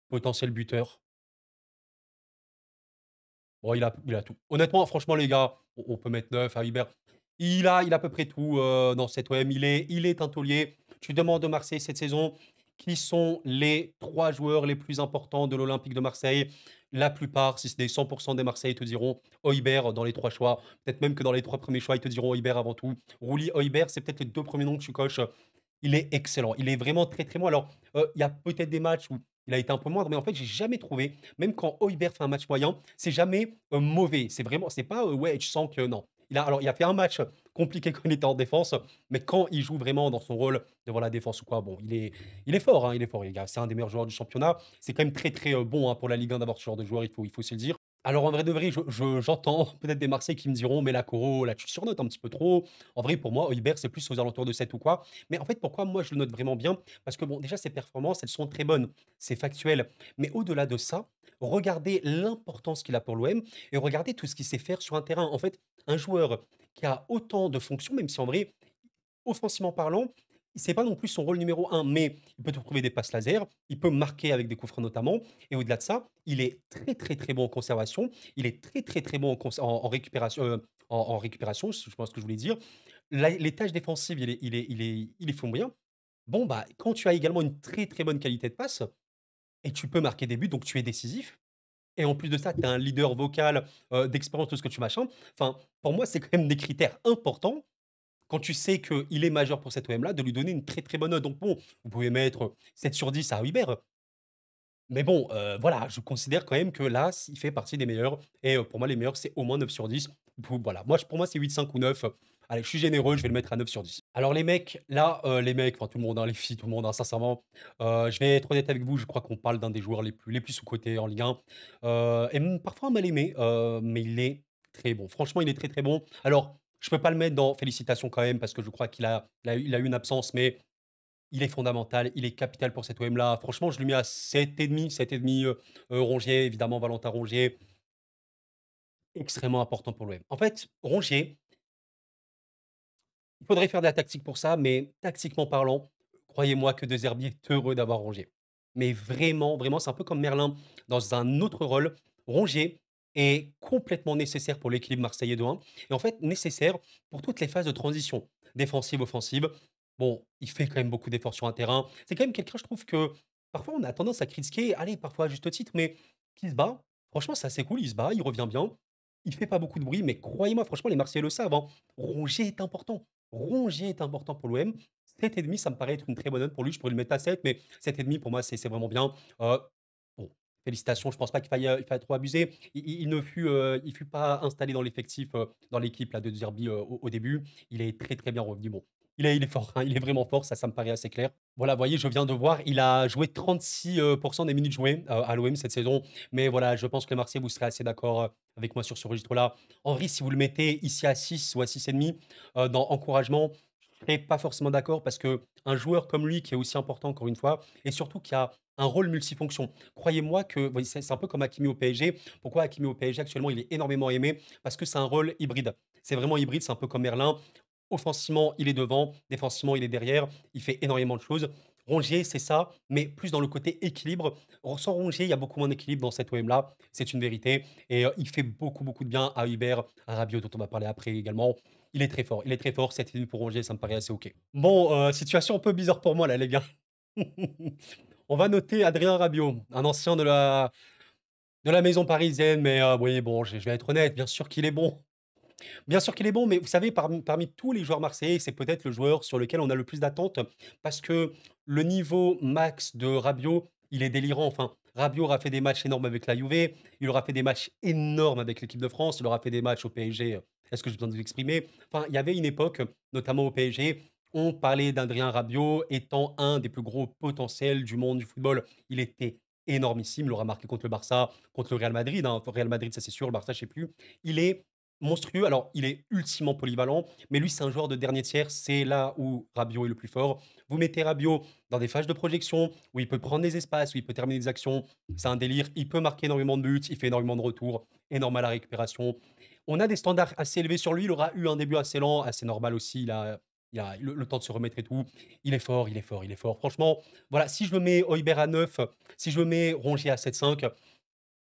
potentiel buteur. Bon, il a tout. Honnêtement, franchement, les gars, on peut mettre 9 à Hubert. Il a à peu près tout dans cette OM. Il est un taulier. Tu demandes de Marseille cette saison qui sont les 3 joueurs les plus importants de l'Olympique de Marseille. La plupart, si c'est des 100% des Marseillais, te diront Højbjerg dans les 3 choix. Peut-être même que dans les 3 premiers choix, ils te diront Højbjerg avant tout. Rouli, Højbjerg, c'est peut-être les 2 premiers noms que tu coches. Il est excellent. Il est vraiment très très bon. Alors, il y a peut-être des matchs où il a été un peu moindre, mais en fait, j'ai jamais trouvé, même quand Højbjerg fait un match moyen, c'est jamais mauvais. C'est vraiment, c'est pas, ouais, tu sens que non. Il a fait un match compliqué quand il était en défense, mais quand il joue vraiment dans son rôle devant la défense ou quoi, bon, il est fort, hein, il est fort, les gars. C'est un des meilleurs joueurs du championnat. C'est quand même très très bon hein, pour la Ligue 1 d'avoir ce genre de joueur, il faut se le dire. Alors en vrai de vrai, j'entends peut-être des Marseillais qui me diront, mais la Coro, là tu surnotes un petit peu trop. En vrai, pour moi, Højbjerg, c'est plus aux alentours de 7 ou quoi. Mais en fait, pourquoi moi je le note vraiment bien? Parce que bon, déjà, ses performances, elles sont très bonnes. C'est factuel. Mais au-delà de ça, regardez l'importance qu'il a pour l'OM et regardez tout ce qu'il sait faire sur un terrain. En fait, un joueur qui a autant de fonctions, même si en vrai, offensivement parlant, c'est pas non plus son rôle numéro un, mais il peut te trouver des passes laser, il peut marquer avec des coups francs notamment, et au-delà de ça, il est très très très bon en conservation, il est très très très bon en récupération, en récupération, je pense que je voulais dire. Les tâches défensives, il est flamboyant. Bon, bah, quand tu as également une très très bonne qualité de passe, et tu peux marquer des buts, donc tu es décisif, et en plus de ça, tu as un leader vocal, d'expérience, tout ce que tu machin. Enfin, pour moi, c'est quand même des critères importants quand tu sais qu'il est majeur pour cet OM-là, de lui donner une très très bonne note. Donc bon, vous pouvez mettre 7 sur 10 à Hubert. Mais bon, voilà, je considère quand même que là, il fait partie des meilleurs. Et pour moi, les meilleurs, c'est au moins 9 sur 10. Voilà, pour moi, c'est 8, 5 ou 9. Allez, je suis généreux, je vais le mettre à 9 sur 10. Alors les mecs, là, les mecs, enfin tout le monde, hein, les filles, tout le monde, hein, sincèrement, je vais être honnête avec vous, je crois qu'on parle d'un des joueurs les plus sous-cotés en Ligue 1. Et même parfois mal aimé, mais il est très bon. Franchement, il est très très bon. Alors, je peux pas le mettre dans félicitations quand même, parce que je crois qu'il a eu une absence, mais il est fondamental, il est capital pour cet OM-là. Franchement, je lui mets à 7,5, 7,5. Rongier, évidemment, Valentin Rongier, extrêmement important pour l'OM. En fait, Rongier, il faudrait faire de la tactique pour ça, mais tactiquement parlant, croyez-moi que De Zerbi est heureux d'avoir Rongier. Mais vraiment, vraiment, c'est un peu comme Merlin dans un autre rôle. Rongier est complètement nécessaire pour l'équilibre marseillais de 1 et en fait nécessaire pour toutes les phases de transition, défensive, offensive. Bon, il fait quand même beaucoup d'efforts sur un terrain. C'est quand même quelqu'un, je trouve que parfois on a tendance à critiquer, allez, parfois à juste titre, mais qui se bat. Franchement, c'est assez cool, il se bat, il revient bien. Il fait pas beaucoup de bruit, mais croyez-moi, franchement, les Marseillais le savent, hein. Rongier est important. Rongier est important pour l'OM. 7,5, ça me paraît être une très bonne note pour lui. Je pourrais le mettre à 7, mais 7,5 pour moi, c'est vraiment bien. Bon, félicitations, je pense pas qu'il faille trop abuser. Il fut pas installé dans l'effectif, dans l'équipe là, de Zerbi au début. Il est très très bien revenu. Bon, il est fort, hein, il est vraiment fort, ça me paraît assez clair. Voilà, vous voyez, je viens de voir, il a joué 36 des minutes jouées à l'OM cette saison. Mais voilà, je pense que les Marseillais, vous serez assez d'accord avec moi sur ce registre-là. En vrai, si vous le mettez ici à 6 ou à 6,5 dans encouragement, je serais pas forcément d'accord parce que un joueur comme lui, qui est aussi important encore une fois, et surtout qui a un rôle multifonction. Croyez-moi que oui, c'est un peu comme Hakimi au PSG. Pourquoi Hakimi au PSG actuellement, il est énormément aimé? Parce que c'est un rôle hybride. C'est vraiment hybride, c'est un peu comme Merlin. Offensivement, il est devant, défensivement, il est derrière, il fait énormément de choses. Rongier, c'est ça, mais plus dans le côté équilibre. Sans Rongier, il y a beaucoup moins d'équilibre dans cette OM-là, c'est une vérité. Et il fait beaucoup, beaucoup de bien à Hubert, à Rabiot, dont on va parler après également. Il est très fort, 7,5 pour Rongier, ça me paraît assez OK. Bon, situation un peu bizarre pour moi là, les gars. On va noter Adrien Rabiot, un ancien de la maison parisienne, mais oui, bon, je vais être honnête, bien sûr qu'il est bon. Bien sûr qu'il est bon, mais vous savez, parmi tous les joueurs marseillais, c'est peut-être le joueur sur lequel on a le plus d'attentes parce que le niveau max de Rabiot, il est délirant. Enfin, Rabiot aura fait des matchs énormes avec la Juve, il aura fait des matchs énormes avec l'équipe de France, il aura fait des matchs au PSG. Est-ce que j'ai besoin de vous exprimer? Enfin, il y avait une époque, notamment au PSG, on parlait d'Adrien Rabiot étant un des plus gros potentiels du monde du football. Il était énormissime, il aura marqué contre le Barça, contre le Real Madrid. Hein. Real Madrid, ça c'est sûr, le Barça, je sais plus. Il est monstrueux. Alors, il est ultimement polyvalent, mais lui, c'est un joueur de dernier tiers. C'est là où Rabiot est le plus fort. Vous mettez Rabiot dans des phases de projection où il peut prendre des espaces, où il peut terminer des actions. C'est un délire. Il peut marquer énormément de buts, il fait énormément de retours, énorme à la récupération. On a des standards assez élevés sur lui. Il aura eu un début assez lent, assez normal aussi. Il a le temps de se remettre et tout. Il est fort, il est fort, il est fort. Franchement, voilà, si je me mets Højbjerg à 9, si je me mets Rongier à 7,5,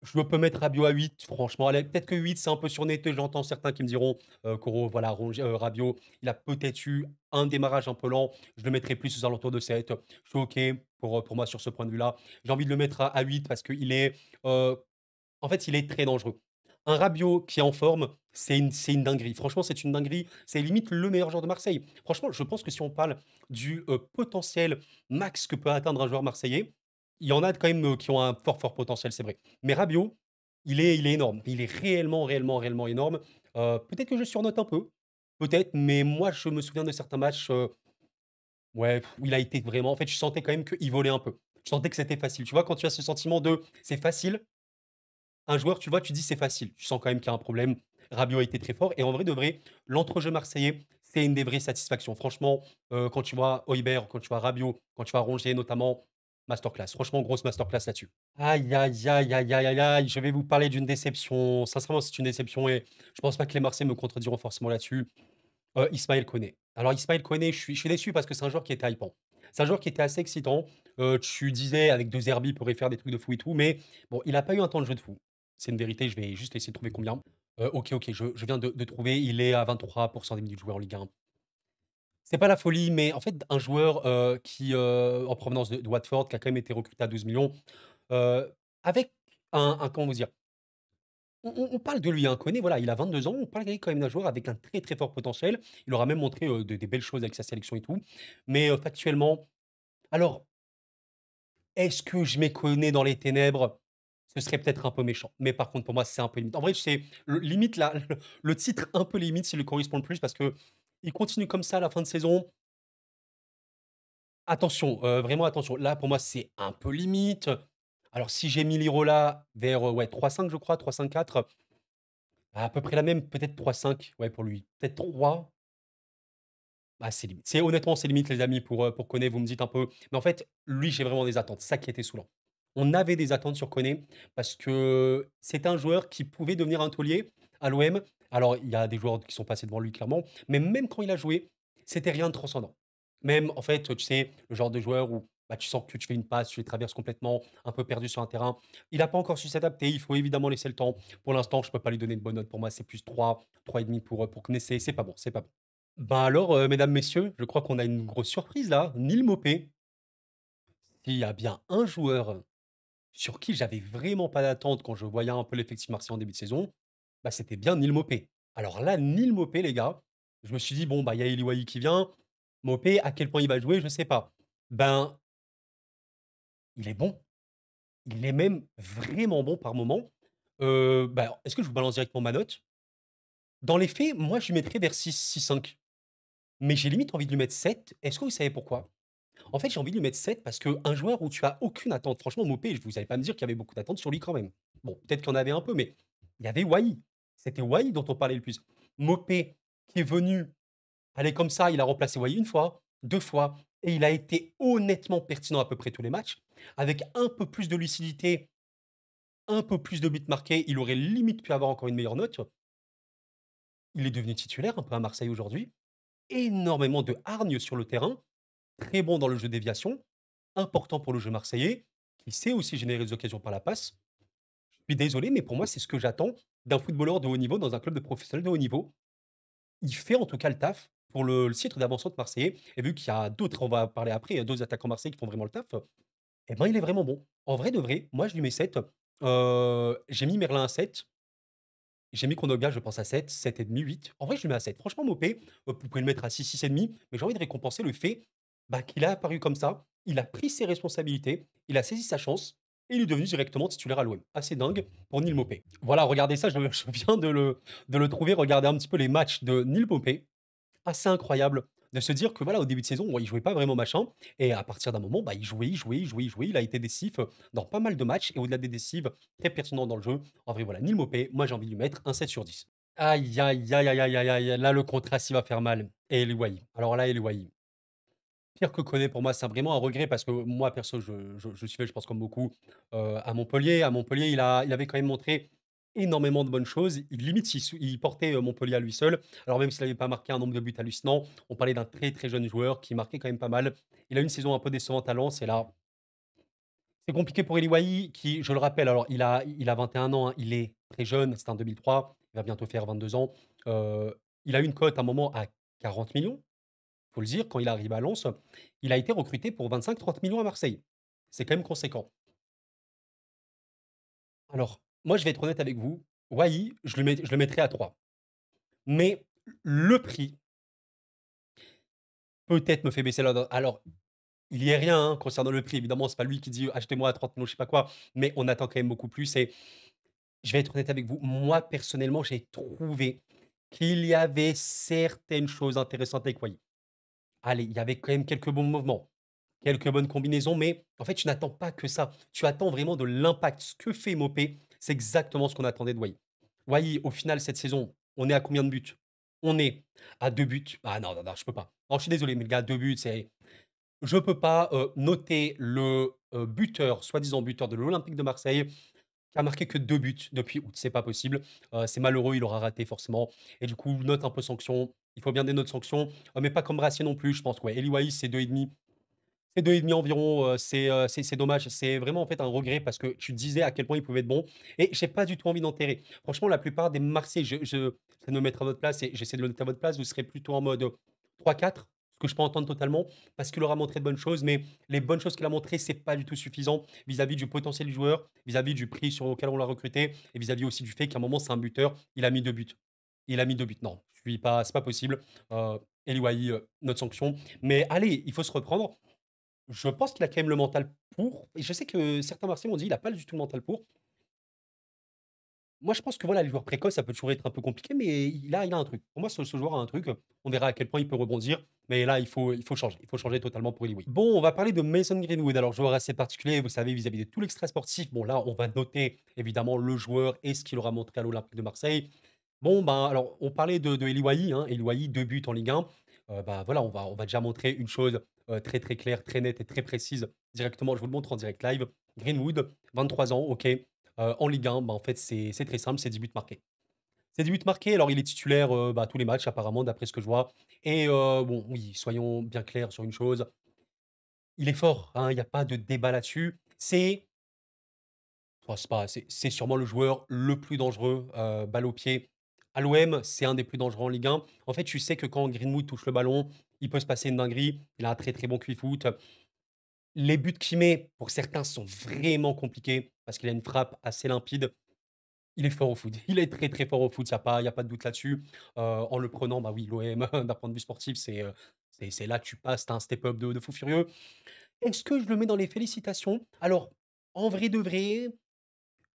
je peux mettre Rabiot à 8, franchement. Allez, peut-être que 8, c'est un peu surnoté. J'entends certains qui me diront, Koro, voilà, Rabiot, il a peut-être eu un démarrage un peu lent. Je le mettrai plus aux alentours de 7. Je suis OK pour moi sur ce point de vue-là. J'ai envie de le mettre à 8 parce qu'il est, en fait, il est très dangereux. Un Rabiot qui est en forme, c'est une dinguerie. Franchement, c'est une dinguerie. C'est limite le meilleur joueur de Marseille. Franchement, je pense que si on parle du potentiel max que peut atteindre un joueur marseillais, il y en a quand même qui ont un fort, fort potentiel, c'est vrai. Mais Rabiot, il est énorme. Il est réellement, réellement, réellement énorme. Peut-être que je surnote un peu. Peut-être, mais moi, je me souviens de certains matchs ouais, où il a été vraiment. En fait, je sentais quand même qu'il volait un peu. Je sentais que c'était facile. Tu vois, quand tu as ce sentiment de c'est facile, un joueur, tu vois, tu dis: «C'est facile». Tu sens quand même qu'il y a un problème. Rabiot a été très fort et en vrai de vrai, l'entre-jeu marseillais, c'est une des vraies satisfactions. Franchement, quand tu vois Højbjerg, quand tu vois Rabiot, quand tu vois Rongier notamment, masterclass. Franchement, grosse masterclass là-dessus. Aïe, aïe, aïe, aïe, aïe, aïe, aïe, je vais vous parler d'une déception. Sincèrement, c'est une déception et je pense pas que les Marseillais me contrediront forcément là-dessus. Ismaël Koné. Alors Ismaël Koné, je suis déçu parce que c'est un joueur qui était hypant. C'est un joueur qui était assez excitant. Tu disais avec 2 Herbie, il pourrait faire des trucs de fou et tout, mais bon, il a pas eu un temps de jeu de fou. C'est une vérité, je vais juste essayer de trouver combien. OK, OK, je viens de trouver, il est à 23 des minutes jouées en Ligue 1. C'est pas la folie, mais en fait, un joueur, qui, en provenance de Watford, qui a quand même été recruté à 12 millions, avec un comment vous dire? On parle de lui, hein, Koné, voilà, il a 22 ans, on parle quand même d'un joueur avec un très, très fort potentiel. Il aura même montré, des belles choses avec sa sélection et tout. Mais, factuellement, alors, est-ce que je mets Koné dans les ténèbres? Ce serait peut-être un peu méchant. Mais par contre, pour moi, c'est un peu limite. En vrai, c'est limite là, le titre un peu limite, s'il lui correspond le plus parce que il continue comme ça à la fin de saison. Attention, vraiment attention. Là, pour moi, c'est un peu limite. Alors si j'ai mis l'Irola vers, ouais 3,5 je crois, 3,5-4. À peu près la même, peut-être 3,5, ouais, pour lui. Peut-être 3. Ah, c'est limite. C'est honnêtement, c'est limite les amis pour Koné, vous me dites un peu mais en fait, lui, j'ai vraiment des attentes. C'est ça qui était saoulant. On avait des attentes sur Koné parce que c'est un joueur qui pouvait devenir un taulier à l'OM. Alors, il y a des joueurs qui sont passés devant lui clairement, mais même quand il a joué, c'était rien de transcendant. Même en fait, tu sais, le genre de joueur où, bah, tu sens que tu fais une passe, tu les traverses complètement, un peu perdu sur un terrain. Il n'a pas encore su s'adapter, il faut évidemment laisser le temps. Pour l'instant, je ne peux pas lui donner de bonne note. Pour moi, c'est plus 3, 3,5 pour Koné, c'est pas bon, c'est pas bon. Ben alors, mesdames, messieurs, je crois qu'on a une grosse surprise là. Neil Maupay, s'il y a bien un joueur sur qui j'avais vraiment pas d'attente quand je voyais un peu l'effectif marseillais en début de saison, bah, c'était bien Neil Maupay. Alors là, Neil Maupay, les gars, je me suis dit: «Bon, bah, il y a Eli Wahi qui vient. Maupay, à quel point il va jouer, je sais pas». Ben, il est bon. Il est même vraiment bon par moment. Bah, est-ce que je vous balance directement ma note? Dans les faits, moi, je lui mettrais vers 6-6,5. Mais j'ai limite envie de lui mettre 7. Est-ce que vous savez pourquoi? En fait, j'ai envie de lui mettre 7 parce qu'un joueur où tu as aucune attente, franchement, Mopé, vous allez pas me dire qu'il y avait beaucoup d'attentes sur lui quand même. Bon, peut-être qu'il y en avait un peu, mais il y avait Wai. C'était Wai dont on parlait le plus. Mopé, qui est venu, aller comme ça, il a remplacé Wai une fois, 2 fois, et il a été honnêtement pertinent à peu près tous les matchs. Avec un peu plus de lucidité, un peu plus de buts marqués, il aurait limite pu avoir encore une meilleure note. Il est devenu titulaire un peu à Marseille aujourd'hui. Énormément de hargne sur le terrain, très bon dans le jeu déviation, important pour le jeu marseillais, qui sait aussi générer des occasions par la passe. Je suis désolé, mais pour moi, c'est ce que j'attends d'un footballeur de haut niveau dans un club de professionnels de haut niveau. Il fait en tout cas le taf pour le titre d'avant-centre marseillais. Et vu qu'il y a d'autres, on va parler après, il y a d'autres attaquants marseillais qui font vraiment le taf, eh ben, il est vraiment bon. En vrai de vrai, moi, je lui mets 7. J'ai mis Merlin à 7. J'ai mis Kondogbia, je pense à 7, 7,5, 8. En vrai, je lui mets à 7. Franchement, Mopé, vous pouvez le mettre à 6, 6,5, mais j'ai envie de récompenser le fait bah, qu'il a apparu comme ça. Il a pris ses responsabilités, il a saisi sa chance et il est devenu directement titulaire à l'OM. Assez dingue pour Neil Mopé. Voilà, regardez ça, je viens de le trouver. Regardez un petit peu les matchs de Neil Mopé. Assez incroyable de se dire que voilà, au début de saison, ouais, il jouait pas vraiment machin et à partir d'un moment, bah, il jouait, il jouait, il jouait, il jouait. Il a été décisif, dans pas mal de matchs et au-delà des décisives, très pertinent dans le jeu. En vrai, voilà, Neil Maupay, moi j'ai envie de lui mettre un 7 sur 10. Aïe, aïe, aïe, aïe, aïe, aïe, aïe, là, le contraste, il va faire mal. Et El Wai. Alors là, El Wai. Pire que Koné, pour moi, c'est vraiment un regret parce que moi, perso, je suivais, je pense, comme beaucoup, à Montpellier. À Montpellier, il avait quand même montré énormément de bonnes choses. Limite, il portait Montpellier à lui seul. Alors, même s'il n'avait pas marqué un nombre de buts hallucinant, on parlait d'un très, très jeune joueur qui marquait quand même pas mal. Il a une saison un peu décevante à Lens et là, c'est compliqué pour Eli qui, je le rappelle, alors il a 21 ans, hein, il est très jeune, c'est un 2003, il va bientôt faire 22 ans. Heu, il a une cote à un moment à 40 millions. Faut le dire, quand il arrive à Lens, il a été recruté pour 25-30 millions à Marseille. C'est quand même conséquent. Alors, moi, je vais être honnête avec vous, Wai, je le mettrais à 3. Mais le prix, peut-être me fait baisser la note. Alors, il y est rien, hein, concernant le prix. Évidemment, c'est pas lui qui dit: «Achetez-moi à 30 millions, je sais pas quoi», mais on attend quand même beaucoup plus et je vais être honnête avec vous, moi, personnellement, j'ai trouvé qu'il y avait certaines choses intéressantes avec Wai. Allez, il y avait quand même quelques bons mouvements, quelques bonnes combinaisons, mais en fait, tu n'attends pas que ça. Tu attends vraiment de l'impact. Ce que fait Mopé, c'est exactement ce qu'on attendait de Wai. Wai, au final, cette saison, on est à combien de buts? On est à 2 buts. Ah non, non, non, je peux pas. Non, je suis désolé, mais le gars, 2 buts, c'est je peux pas, noter le, buteur, soi-disant buteur de l'Olympique de Marseille, qui a marqué que 2 buts depuis août. C'est pas possible. C'est malheureux, il aura raté forcément et du coup, note un peu sanction. Il faut bien des notes sanctions, mais pas comme Racing non plus. Je pense que ouais, Eli Wahi, c'est 2,5. C'est 2,5 environ, c'est dommage. C'est vraiment, en fait, un regret parce que tu disais à quel point il pouvait être bon et j'ai pas du tout envie d'enterrer. Franchement, la plupart des Marseillais, je j'essaie de me mettre à votre place et j'essaie de le mettre à votre place, vous serez plutôt en mode 3-4, ce que je peux entendre totalement, parce qu'il aura montré de bonnes choses, mais les bonnes choses qu'il a montrées, c'est pas du tout suffisant vis-à-vis du potentiel du joueur, vis-à-vis du prix sur lequel on l'a recruté et vis-à-vis aussi du fait qu'à un moment, c'est un buteur. Il a mis 2 buts. Il a mis 2 buts. Non, je suis pas c'est pas possible. Eli Wahi, note sanction. Mais allez, il faut se reprendre. Je pense qu'il a quand même le mental pour et je sais que certains Marseillais m'ont dit: «Il a pas du tout le mental pour». Moi, je pense que voilà, les joueurs précoces, ça peut toujours être un peu compliqué, mais il a un truc. Pour moi, ce joueur a un truc, on verra à quel point il peut rebondir, mais là, il faut changer totalement pour Eli. Bon, on va parler de Mason Greenwood, alors joueur assez particulier, vous savez, vis-à-vis de tout l'extra sportif. Bon, là, on va noter évidemment le joueur et ce qu'il aura montré à l'Olympique de Marseille. Bon, ben, alors, on parlait de Eli Wahi, hein, Eli Wahi, 2 buts en Ligue 1. Bah, voilà, on va déjà montrer une chose, très, très claire, très nette et très précise directement. Je vous le montre en direct live. Greenwood, 23 ans, OK. En Ligue 1, bah, en fait, c'est très simple, c'est 10 buts marqués. C'est 10 buts marqués, alors il est titulaire, bah, tous les matchs apparemment d'après ce que je vois et bon, oui, soyons bien clairs sur une chose, il est fort, hein, il y a pas de débat là-dessus. C'est sûrement le joueur le plus dangereux, balle au pied à l'OM. C'est un des plus dangereux en Ligue 1. En fait, tu sais que quand Greenwood touche le ballon, il peut se passer une dinguerie. Il a un très, très bon QI-foot. Les buts qu'il met, pour certains, sont vraiment compliqués parce qu'il a une frappe assez limpide. Il est fort au foot. Il est très, très fort au foot, il y a pas de doute là-dessus. En le prenant, bah oui, l'OM, d'un point de vue sportif, c'est là que tu passes, tu un step-up de fou furieux. Est-ce que je le mets dans les félicitations? Alors, en vrai de vrai,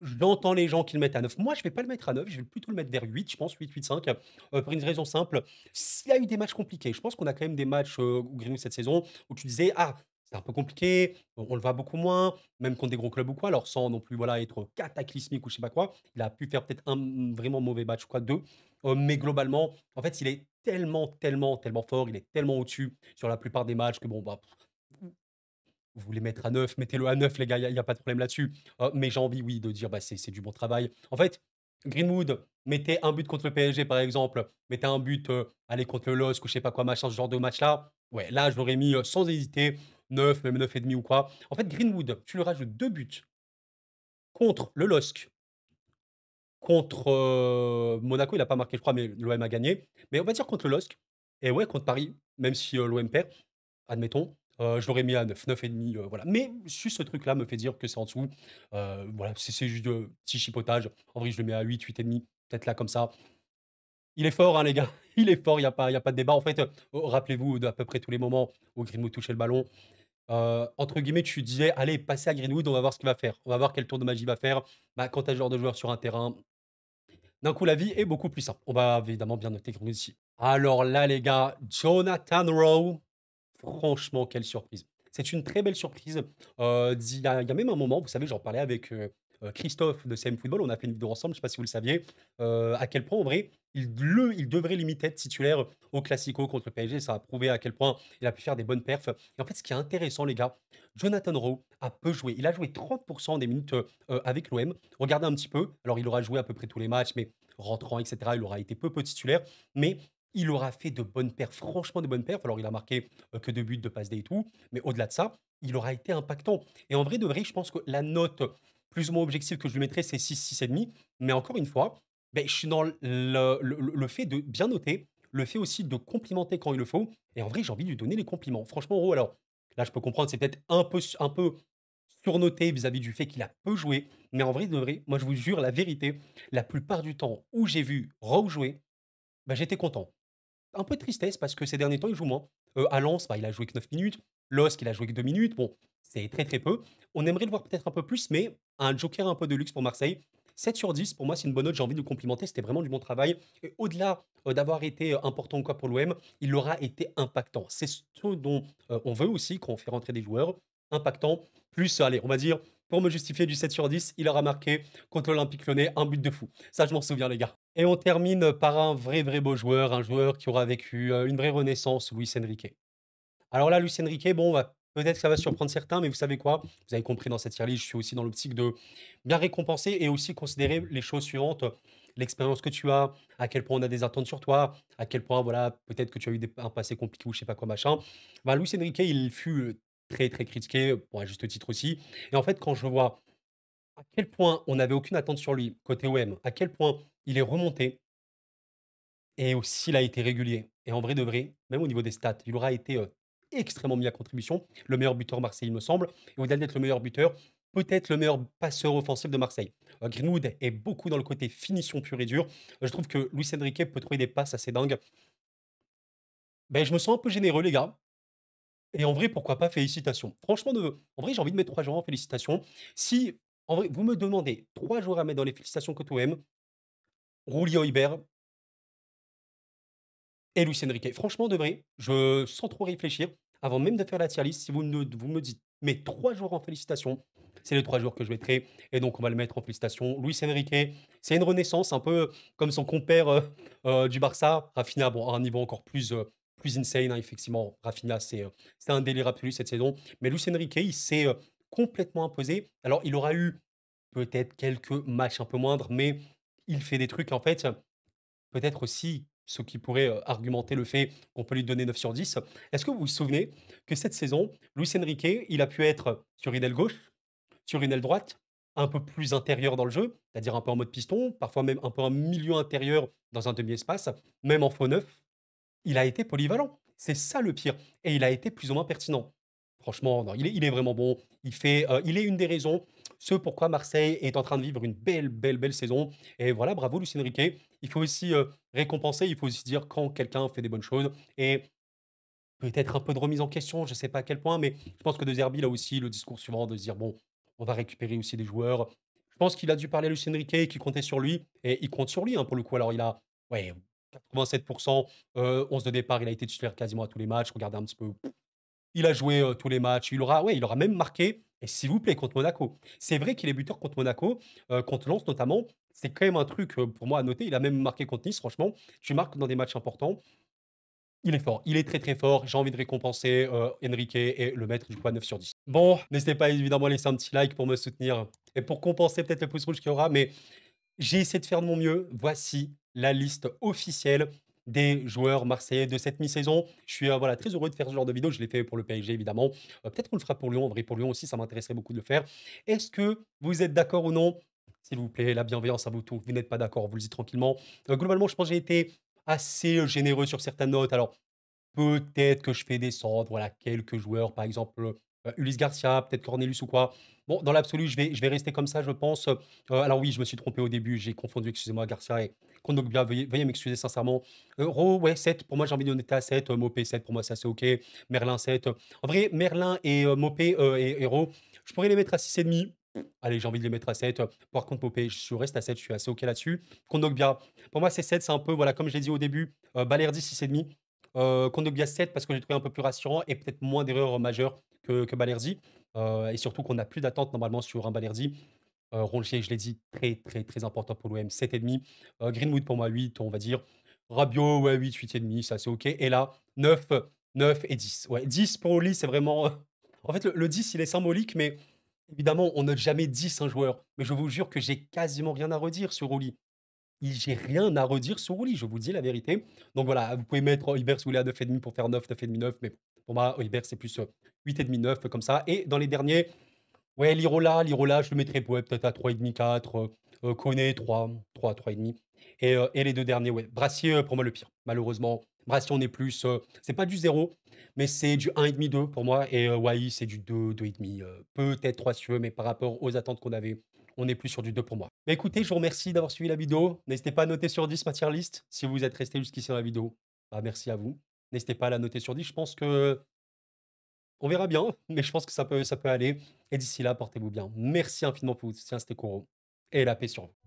j'entends les gens qui le mettent à 9. Moi, je vais pas le mettre à 9. Je vais plutôt le mettre vers 8, je pense, 8-8-5, pour une raison simple. S'il y a eu des matchs compliqués, je pense qu'on a quand même des matchs, où Greenwood cette saison, où tu disais: «Ah, c'est un peu compliqué, on le voit beaucoup moins», même contre des gros clubs ou quoi, alors sans non plus, voilà, être cataclysmique ou je sais pas quoi. Il a pu faire peut-être un, vraiment mauvais match ou quoi, 2, mais globalement, en fait, il est tellement, tellement, tellement fort, il est tellement au-dessus sur la plupart des matchs que bon, bah, vous voulez mettre à 9, mettez-le à 9 les gars, il y a pas de problème là-dessus. Mais j'ai envie, oui, de dire, bah, c'est du bon travail. En fait, Greenwood mettez un but contre le PSG, par exemple, mettez un but, allez, contre le LOSC ou je sais pas quoi, machin, ce genre de match-là. Ouais, là, je l'aurais mis, sans hésiter 9, même 9,5 ou quoi. En fait, Greenwood, tu lui rajoutes 2 buts contre le LOSC, contre, Monaco, il a pas marqué, je crois, mais l'OM a gagné. Mais on va dire contre le LOSC et ouais, contre Paris, même si, l'OM perd. Admettons, je l'aurais mis à 9, 9,5, voilà. Mais juste ce truc-là me fait dire que c'est en dessous. Voilà, c'est juste, petit chipotage. En vrai, je le mets à 8, 8,5, peut-être là comme ça. Il est fort, hein, les gars, il est fort, il y a pas de débat. En fait, rappelez-vous d'à peu près tous les moments où Greenwood touchait le ballon. Entre guillemets, tu disais: «Allez, passez à Greenwood, on va voir ce qu'il va faire. On va voir quel tour de magie il va faire». Bah, quand tu as ce genre de joueur sur un terrain, d'un coup, la vie est beaucoup plus simple. On va évidemment bien noter Greenwood ici. Alors là, les gars, Jonathan Rowe. Franchement, quelle surprise. C'est une très belle surprise. Il y a même un moment, vous savez, j'en parlais avec, Christophe de CM Football, on a fait une vidéo ensemble, je sais pas si vous le saviez, à quel point en vrai, il devrait limiter être titulaire au Classico contre le PSG. Ça a prouvé à quel point il a pu faire des bonnes perfs. Et en fait, ce qui est intéressant, les gars, Jonathan Rowe a peu joué. Il a joué 30% des minutes avec l'OM. Regardez un petit peu. Alors, il aura joué à peu près tous les matchs, mais rentrant, etc., il aura été peu titulaire. Mais il aura fait de bonnes perfs, franchement de bonnes perfs. Alors, il a marqué que 2 buts, 2 passes D et tout. Mais au-delà de ça, il aura été impactant. Et en vrai, de vrai, je pense que la note plus ou moins objective que je lui mettrais, c'est 6, 6,5. Mais encore une fois, ben, je suis dans le fait de bien noter, le fait aussi de complimenter quand il le faut. Et en vrai, j'ai envie de lui donner les compliments. Franchement, Ro, alors là, je peux comprendre, c'est peut-être un peu surnoté vis-à-vis du fait qu'il a peu joué. Mais en vrai, de vrai, moi, je vous jure, la vérité, la plupart du temps où j'ai vu Rowe jouer, ben, j'étais content. Un peu de tristesse parce que ces derniers temps, il joue moins. À Lens, bah, il a joué que 9 minutes. LOSC, il a joué que 2 minutes. Bon, c'est très très peu. On aimerait le voir peut-être un peu plus, mais un joker un peu de luxe pour Marseille. 7 sur 10, pour moi, c'est une bonne note. J'ai envie de le complimenter. C'était vraiment du bon travail. Et au-delà d'avoir été important ou quoi pour l'OM, il aura été impactant. C'est ce dont on veut aussi quand on fait rentrer des joueurs. Impactant. Plus, allez, on va dire, pour me justifier du 7 sur 10, il aura marqué contre l'Olympique Lyonnais un but de fou. Ça, je m'en souviens, les gars. Et on termine par un vrai, vrai beau joueur, un joueur qui aura vécu une vraie renaissance, Luis Enrique. Alors là, Luis Enrique, bon, peut-être que ça va surprendre certains, mais vous savez quoi? Vous avez compris dans cette tier list, je suis aussi dans l'optique de bien récompenser et aussi considérer les choses suivantes. L'expérience que tu as, à quel point on a des attentes sur toi, à quel point, voilà, peut-être que tu as eu un passé compliqué ou je sais pas quoi, machin. Ben, Luis Enrique, il fut très, très critiqué, pour un juste titre aussi. Et en fait, quand je vois à quel point on n'avait aucune attente sur lui, côté OM, à quel point il est remonté, et aussi, il a été régulier. Et en vrai de vrai, même au niveau des stats, il aura été extrêmement mis à contribution. Le meilleur buteur Marseille, il me semble. Et au-delà d'être le meilleur buteur, peut-être le meilleur passeur offensif de Marseille. Greenwood est beaucoup dans le côté finition pure et dure. Je trouve que Luis Enrique peut trouver des passes assez dingues. Ben, je me sens un peu généreux, les gars. Et en vrai, pourquoi pas, félicitations. Franchement, en vrai, j'ai envie de mettre 3 joueurs en félicitations. Si, en vrai, vous me demandez 3 joueurs à mettre dans les félicitations que tu aimes, Rulli Højbjerg, et Luis Enrique. Franchement, de vrai, sans trop réfléchir, avant même de faire la tier list, si vous me dites mes 3 jours en félicitations, c'est les 3 jours que je mettrai. Et donc, on va le mettre en félicitations. Luis Enrique, c'est une renaissance, un peu comme son compère du Barça. Rafinha, bon, à un niveau encore plus insane, hein, effectivement. Rafinha, c'est un délire absolu cette saison. Mais Luis Enrique, il s'est complètement imposé. Alors, il aura eu peut-être quelques matchs un peu moindres, mais il fait des trucs, en fait, peut-être aussi ce qui pourrait argumenter le fait qu'on peut lui donner 9 sur 10. Est-ce que vous vous souvenez que cette saison, Luis Enrique, il a pu être sur une aile gauche, sur une aile droite, un peu plus intérieur dans le jeu, c'est-à-dire un peu en mode piston, parfois même un peu en milieu intérieur dans un demi-espace, même en faux neuf, il a été polyvalent. C'est ça le pire. Et il a été plus ou moins pertinent. Franchement, non, il est vraiment bon. Il est une des raisons, ce pourquoi Marseille est en train de vivre une belle, belle, belle saison. Et voilà, bravo Lucien Riquet. Il faut aussi récompenser, il faut aussi dire quand quelqu'un fait des bonnes choses. Et peut-être un peu de remise en question, je ne sais pas à quel point, mais je pense que De Zerbi, il a aussi le discours suivant de se dire, bon, on va récupérer aussi des joueurs. Je pense qu'il a dû parler à Lucien Riquet, qui comptait sur lui. Et il compte sur lui, hein, pour le coup. Alors, il a, ouais, 87%, 11 de départ, il a été titulaire quasiment à tous les matchs. Regardez un petit peu. Il a joué tous les matchs. Il aura même marqué, et s'il vous plaît, contre Monaco. C'est vrai qu'il est buteur contre Monaco, contre Lens notamment. C'est quand même un truc pour moi à noter. Il a même marqué contre Nice, franchement. Tu marques dans des matchs importants. Il est fort, il est très très fort. J'ai envie de récompenser Enrique et le mettre du coup à 9 sur 10. Bon, n'hésitez pas évidemment à laisser un petit like pour me soutenir et pour compenser peut-être le pouce rouge qu'il y aura, mais j'ai essayé de faire de mon mieux. Voici la liste officielle des joueurs marseillais de cette mi-saison. Je suis voilà, très heureux de faire ce genre de vidéo. Je l'ai fait pour le PSG, évidemment. Peut-être qu'on le fera pour Lyon. En vrai, pour Lyon aussi, ça m'intéresserait beaucoup de le faire. Est-ce que vous êtes d'accord ou non? S'il vous plaît, la bienveillance à vous tous. Vous n'êtes pas d'accord, vous le dites tranquillement. Globalement, je pense que j'ai été assez généreux sur certaines notes. Alors, peut-être que je fais descendre, voilà, quelques joueurs, par exemple, Ulysse Garcia, peut-être Cornelius ou quoi. Bon, dans l'absolu, je vais rester comme ça, je pense. Alors oui, je me suis trompé au début, j'ai confondu, excusez-moi, Garcia et Kondogbia, veuillez m'excuser sincèrement. Ro, ouais, 7, pour moi, j'ai envie de donner à 7. Mopé, 7, pour moi, ça c'est OK. Merlin, 7. En vrai, Merlin et Mopé et Ro, je pourrais les mettre à 6,5. Allez, j'ai envie de les mettre à 7. Par contre, Mopé, je reste à 7, je suis assez OK là-dessus. Kondogbia, pour moi, c'est 7, c'est un peu, voilà, comme je l'ai dit au début, Balerdi, 6,5. Kondogbia 7 parce que j'ai trouvé un peu plus rassurant et peut-être moins d'erreurs majeures que Balerdi. Et surtout qu'on n'a plus d'attente normalement sur un Balerdi. Rongier, je l'ai dit, très, très, très important pour l'OM, 7,5. Greenwood pour moi 8, on va dire. Rabiot, ouais, 8, 8,5, ça c'est OK. Et là, 9, 9 et 10. Ouais, 10 pour Oli, c'est vraiment. En fait, le 10, il est symbolique, mais évidemment, on note jamais 10 un joueur. Mais je vous jure que j'ai quasiment rien à redire sur Oli. J'ai rien à redire sur Oli, je vous dis la vérité. Donc voilà, vous pouvez mettre Ibers ou à 9,5 pour faire 9, 9,5, 9. Mais pour moi, Ibers, c'est plus 8,5, 9, comme ça. Et dans les derniers, ouais, Lirola, je le mettrais ouais, peut-être à 3,5, 4. Koné, 3, 3, 3,5. Et les deux derniers, ouais. Brassier, pour moi, le pire. Malheureusement, Brassier, on est plus. C'est pas du zéro, mais c'est du 1,5, 2 pour moi. Et Wai, c'est du 2, 2,5. Peut-être 3 si tu veux, mais par rapport aux attentes qu'on avait, on est plus sur du 2 pour moi. Mais écoutez, je vous remercie d'avoir suivi la vidéo. N'hésitez pas à noter sur 10 ma tier list si vous êtes resté jusqu'ici dans la vidéo. Bah, merci à vous. N'hésitez pas à la noter sur 10. Je pense que on verra bien, mais je pense que ça peut aller. Et d'ici là, portez-vous bien. Merci infiniment pour votre soutien, c'était Koro. Et la paix sur vous.